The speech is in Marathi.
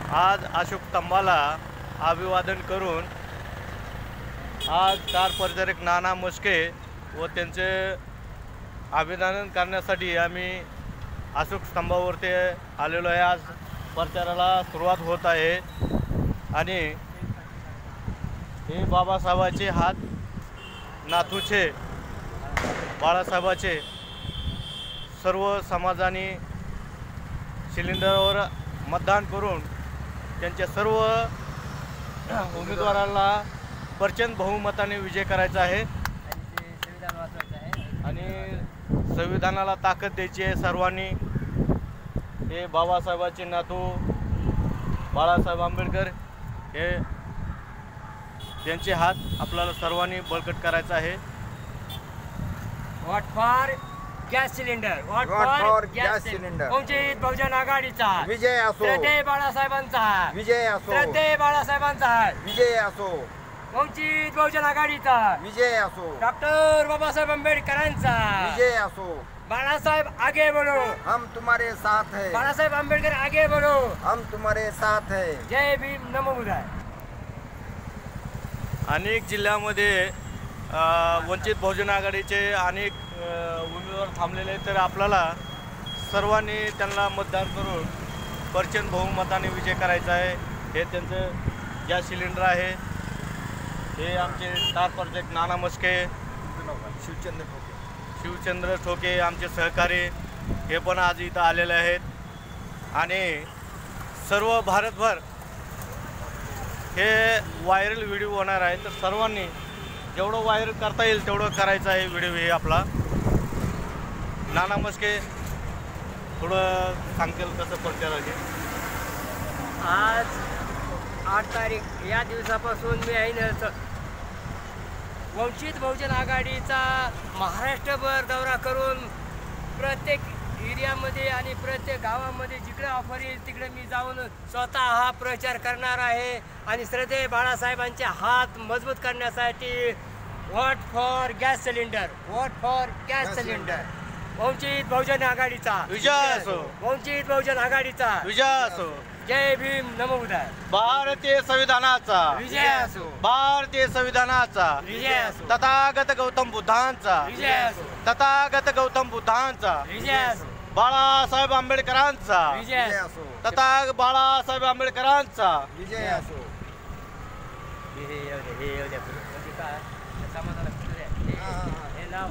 आज अशोक स्तंभाला अभिवादन करून आज कार परिचारक नाना मस्के व त्यांचे अभिवादन करण्यासाठी आम्ही अशोक स्तंभावरती आलेलो आहे। आज प्रचाराला सुरुवात होत आहे आणि हे बाबासाहेबांचे हात नाथूचे बाळासाहेबांचे सर्व समाजाने सिलेंडरवर मतदान करून त्यांच्या सर्व उमेदवाराला प्रचंड बहुमताने विजय करायचा आहे आणि संविधानाला ताकद द्यायची आहे सर्वांनी। हे बाबासाहेबांचे नातू बाळासाहेब आंबेडकर हे त्यांचे हात आपल्याला सर्वांनी बळकट करायचा आहे। What for gas cylinder, what for gas cylinder. Vanchit Bahujan आघाडीचा विजय असो, श्रद्धेय बाळासाहेबांचा विजय असो, श्रद्धेय बाळासाहेबांचा विजय असो, वंचित बहुजन आघाडीचा विजय असो, डॉक्टर बाबासाहेब आंबेडकरांचा विजय असो। बाळासाहेब आगे बढ़ो, हम तुम्हारे साथ है, बाळासाहेब आंबेडकर आगे बढ़ो, हम तुम्हारे साथ है। जय भीम, नमो बुद्धाय। अनेक जिल्ह्यामध्ये वंचित बहुजन आघाडीचे अनेक उमेदवार थांबलेले आहेत, तर आपल्याला सर्वांनी त्यांना मतदान करून प्रचंड बहुमताने विजय करायचा आहे। हे त्यांचं गॅस सिलेंडर आहे। हे आमचे स्टार प्रचारक नाना मस्के, शिवचंद्र ठोके आमचे सहकारी हे पण आज इथं आलेले आहेत आणि सर्व भारतभर हे व्हायरल व्हिडिओ होणार आहे, तर सर्वांनी जेवढं व्हायरल करता येईल तेवढं करायचं आहे व्हिडिओ। हे आपला नाना मस्के थोडं सांगतील कसं प्रचार आहे। आज 8 तारीख या दिवसापासून मी आहे वंचित बहुजन आघाडीचा महाराष्ट्रभर दौरा करून प्रत्येक एरियामध्ये आणि प्रत्येक गावामध्ये जिकडे ऑफर येईल तिकडे मी जाऊन स्वतः हा प्रचार करणार आहे आणि श्रद्धेय बाळासाहेबांचे हात मजबूत करण्यासाठी what for gas cylinder, what for gas cylinder. Vanchit Bahujan आघाडीचा विजय असो, वंचित बहुजन आघाडीचा विजय असो। जय भीम, नमो बुद्धाय। भारतीय संविधानाचा विजय असो, भारतीय संविधानाचा विजय असो, तथागत गौतम बुद्धांचा विजय असो, तथागत गौतम बुद्धांचा विजय असो, बाळासाहेब आंबेडकरांचा विजय असो, तथा बाळासाहेब आंबेडकरांचा विजय असो। हे समाजाला हे नाव